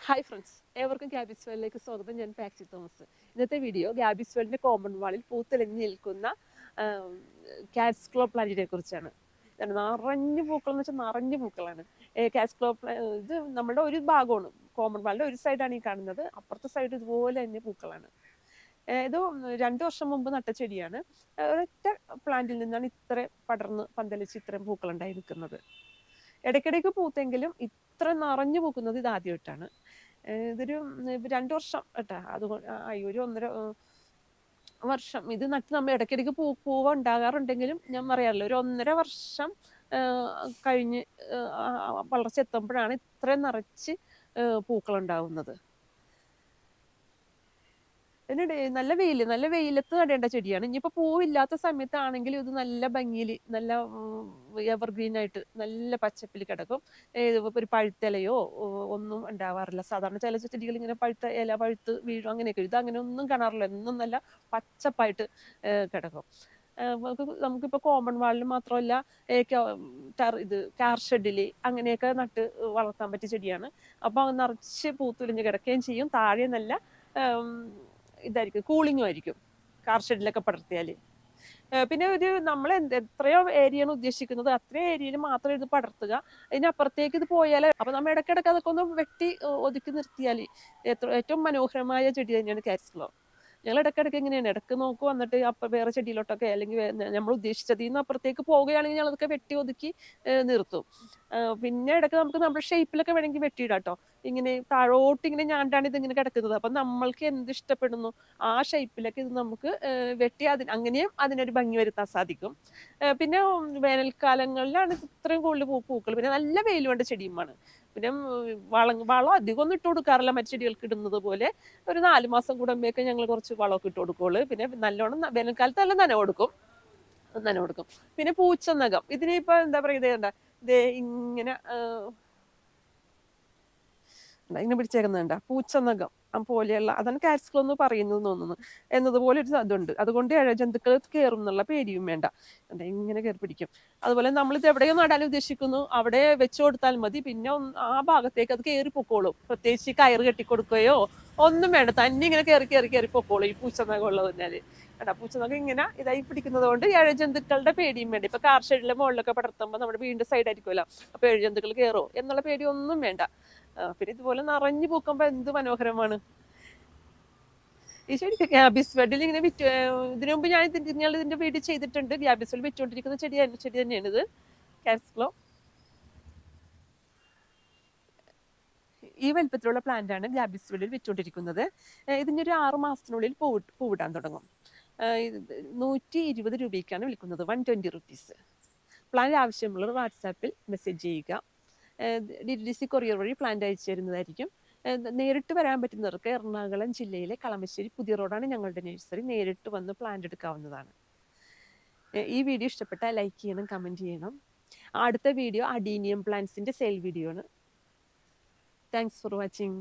Hi friends, ഏവർക്കും ഗ്യാബിസ് വേൾഡിലേക്ക് സ്വാഗതം. ഞാൻ പാക്സി തോമസ്. ഇന്നത്തെ വീഡിയോ ഗ്യാബിസ് വേൾഡിന്റെ കോമൺ വാളിൽ പൂത്തെളിഞ്ഞ് നിൽക്കുന്ന കാറ്റ്സ് ക്ലോ പ്ലാന്റിനെ കുറിച്ചാണ്. നിറഞ്ഞു പൂക്കൾ എന്ന് വെച്ചാൽ നിറഞ്ഞു പൂക്കളാണ്. കാറ്റ്സ് ക്ലോ ഇത് നമ്മുടെ ഒരു ഭാഗമാണ്, കോമൺ വാളിന്റെ ഒരു സൈഡാണ് ഈ കാണുന്നത്. അപ്പുറത്തെ സൈഡ് ഇതുപോലെ തന്നെ പൂക്കളാണ്. ഇത് 2 വർഷം മുമ്പ് നട്ട ചെടിയാണ്. ഒരൊറ്റ പ്ലാന്റിൽ നിന്നാണ് ഇത്ര പടർന്ന് പന്തലിച്ച് ഇത്രയും പൂക്കൾ ഉണ്ടായി നിൽക്കുന്നത്. ഇടയ്ക്കിടയ്ക്ക് പൂത്തെങ്കിലും ഇത്ര നിറഞ്ഞു പൂക്കുന്നത് ഇത് ആദ്യമായിട്ടാണ്. ഇതൊരു 2 വർഷം കേട്ടാ, അതുകൊണ്ട് ഒരു 1.5 വർഷം ഇത് നട്ട് നമ്മൾ ഇടയ്ക്കിടയ്ക്ക് പൂവ് ഉണ്ടാകാറുണ്ടെങ്കിലും ഞാൻ പറയാറില്ല, ഒരു 1.5 വർഷം കഴിഞ്ഞ് വളർച്ച എത്തുമ്പോഴാണ് ഇത്രയും നിറച്ച് പൂക്കൾ ഉണ്ടാവുന്നത്. പിന്നെ നല്ല വെയിലത്ത് നടേണ്ട ചെടിയാണ്. ഇനിയിപ്പോ പൂവില്ലാത്ത സമയത്താണെങ്കിലും ഇത് നല്ല ഭംഗിയിൽ, നല്ല എവർഗ്രീൻ ആയിട്ട് നല്ല പച്ചപ്പിൽ കിടക്കും. ഒരു പഴുത്തിലയോ ഒന്നും ഉണ്ടാവാറില്ല. സാധാരണ ചില ചെടികൾ ഇങ്ങനെ പഴുത്ത ഇല പഴുത്ത് വീഴും, അങ്ങനെയൊക്കെ. ഇത് അങ്ങനെ ഒന്നും കാണാറില്ല. എന്നും നല്ല പച്ചപ്പായിട്ട് കിടക്കും. നമുക്കിപ്പോൾ കോമൺ വാളിൽ മാത്രമല്ല, ഇത് കാർ ഷെഡില് അങ്ങനെയൊക്കെ നട്ട് വളർത്താൻ പറ്റിയ ചെടിയാണ്. അപ്പോൾ നിറച്ച് പൂത്തുലിഞ്ഞ് കിടക്കുകയും ചെയ്യും. താഴെ നല്ല ഇതായിരിക്കും, കൂളിങ്ങും ആയിരിക്കും കാർ ഷെഡിലൊക്കെ പടർത്തിയാൽ. പിന്നെ നമ്മൾ എത്രയോ ഏരിയയാണ് ഉദ്ദേശിക്കുന്നത് അത്രയും ഏരിയയിൽ മാത്രം ഇത് പടർത്തുക. ഇതിനപ്പുറത്തേക്ക് ഇത് പോയാൽ, അപ്പൊ നമ്മൾ ഇടയ്ക്കിടയ്ക്ക് അതൊക്കെ ഒന്ന് വെട്ടി ഒതുക്കി നിർത്തിയാൽ ഏറ്റവും മനോഹരമായ ചെടി തന്നെയാണ് കാറ്റ്സ് ക്ലോ. ഞങ്ങൾ ഇടയ്ക്കിടയ്ക്ക് ഇങ്ങനെയാണ്, ഇടയ്ക്ക് നോക്കും, വന്നിട്ട് അപ്പം വേറെ ചെടിയിലോട്ടൊക്കെ അല്ലെങ്കിൽ നമ്മൾ ഉദ്ദേശിച്ചതിൽ നിന്ന് അപ്പുറത്തേക്ക് പോവുകയാണെങ്കിൽ ഞങ്ങൾ അതൊക്കെ വെട്ടി ഒതുക്കി നിർത്തും. പിന്നെ ഇടയ്ക്ക് നമുക്ക് നമ്മുടെ ഷേപ്പിലൊക്കെ വേണമെങ്കിൽ വെട്ടിയിടാം കേട്ടോ. ഇങ്ങനെ താഴോട്ട് ഇങ്ങനെ ഞാണ്ടാണ് ഇതിങ്ങനെ കിടക്കുന്നത്. അപ്പം നമ്മൾക്ക് എന്ത് ഇഷ്ടപ്പെടുന്നു ആ ഷേപ്പിലൊക്കെ ഇത് നമുക്ക് വെട്ടി അങ്ങനെയും അതിനൊരു ഭംഗി വരുത്താൻ സാധിക്കും. പിന്നെ വേനൽക്കാലങ്ങളിലാണ് ഇത്രയും കൂടുതൽ പൂക്കൾ. പിന്നെ നല്ല വെയിൽ വേണ്ട ചെടിയുമാണ്. പിന്നെ വളം അധികം ഒന്നും ഇട്ട് കൊടുക്കാറില്ല, മറ്റു ചെടികൾക്ക് ഇടുന്നത് പോലെ. ഒരു 4 മാസം കൂടുമ്പോഴൊക്കെ ഞങ്ങൾ കുറച്ച് വളമൊക്കെ ഇട്ട് കൊടുക്കുള്ളൂ. പിന്നെ നല്ലോണം വേനൽക്കാലത്ത് നല്ല നനവ് കൊടുക്കും. പിന്നെ പൂച്ചനഖം, ഇതിനിപ്പോ എന്താ പറയുക, ഇതേ ഇങ്ങനെ ഇങ്ങനെ പിടിച്ചേക്കുന്നുണ്ട പൂച്ചനഖം പോലെയുള്ള, അതാണ് കാറ്റ്സ് ക്ലോ എന്ന് പറയുന്നത് തോന്നുന്നു. എന്നതുപോലെ ഒരു അതുണ്ട്. അതുകൊണ്ട് ഇഴജന്തുക്കൾ കയറും എന്നുള്ള പേടിയും വേണ്ട. ഇങ്ങനെ കയറി പിടിക്കും. അതുപോലെ നമ്മളിത് എവിടെയോ നടാൻ ഉദ്ദേശിക്കുന്നു അവിടെ വെച്ചു കൊടുത്താൽ മതി. പിന്നെ ആ ഭാഗത്തേക്ക് അത് കയറി പൊക്കോളും. പ്രത്യേകിച്ച് കയറ് കെട്ടിക്കൊടുക്കുകയോ ഒന്നും വേണ്ട, തന്നെ ഇങ്ങനെ കയറി പൊക്കോളും ഈ പൂച്ചനഖം ഉള്ളതിനാൽ. പൂച്ചനഖം ഇങ്ങനെ ഇതായി പിടിക്കുന്നത് കൊണ്ട് ഇഴജന്തുക്കളുടെ പേടിയും വേണ്ട. ഇപ്പൊ കാർ ഷെഡിലെ മുകളിലൊക്കെ പടർത്തുമ്പോൾ നമ്മുടെ വീടിന്റെ സൈഡായിരിക്കുമല്ലോ, അപ്പൊ ഇഴജന്തുക്കൾ കയറോ എന്നുള്ള പേടി ഒന്നും വേണ്ട. പിന്നെ ഇതുപോലെ നിറഞ്ഞു പൂക്കുമ്പോ എന്ത് മനോഹരമാണ് ഈ ചെടി. ഗ്യാബിസ് ബെഡിൽ ഇങ്ങനെ ഇതിനു മുമ്പ് ഞാൻ ഇതിന്റെ വീഡിയോ ചെയ്തിട്ടുണ്ട്. ഗ്യാബിസ് ബെഡിൽ വിറ്റുകൊണ്ടിരിക്കുന്ന ചെടി തന്നെയാണ് ഇത്, കാറ്റ്സ് ക്ലോ. ഈ വലിപ്പത്തിലുള്ള പ്ലാന്റ് ആണ് ഗ്യാബിസ് ബെഡിൽ വിറ്റുകൊണ്ടിരിക്കുന്നത്. ഇതിന്റെ ഒരു 6 മാസത്തിനുള്ളിൽ പൂവിടാൻ തുടങ്ങും. 120 രൂപയ്ക്കാണ് വിൽക്കുന്നത്, 120 റുപ്പീസ്. പ്ലാന്റ് ആവശ്യമുള്ളവർ വാട്സാപ്പിൽ മെസ്സേജ് ചെയ്യുക. DTDC കൊറിയർ വഴി പ്ലാന്റ് അയച്ചു തരുന്നതായിരിക്കും. നേരിട്ട് വരാൻ പറ്റുന്നവർക്ക് എറണാകുളം ജില്ലയിലെ കളമശ്ശേരി പുതിയ റോഡാണ് ഞങ്ങളുടെ നഴ്സറി. നേരിട്ട് വന്ന് പ്ലാന്റ് എടുക്കാവുന്നതാണ്. ഈ വീഡിയോ ഇഷ്ടപ്പെട്ടാൽ ലൈക്ക് ചെയ്യണം, കമൻറ്റ് ചെയ്യണം. അടുത്ത വീഡിയോ അഡീനിയം പ്ലാന്റ്സിന്റെ സെയിൽ വീഡിയോ ആണ്. Thanks for watching.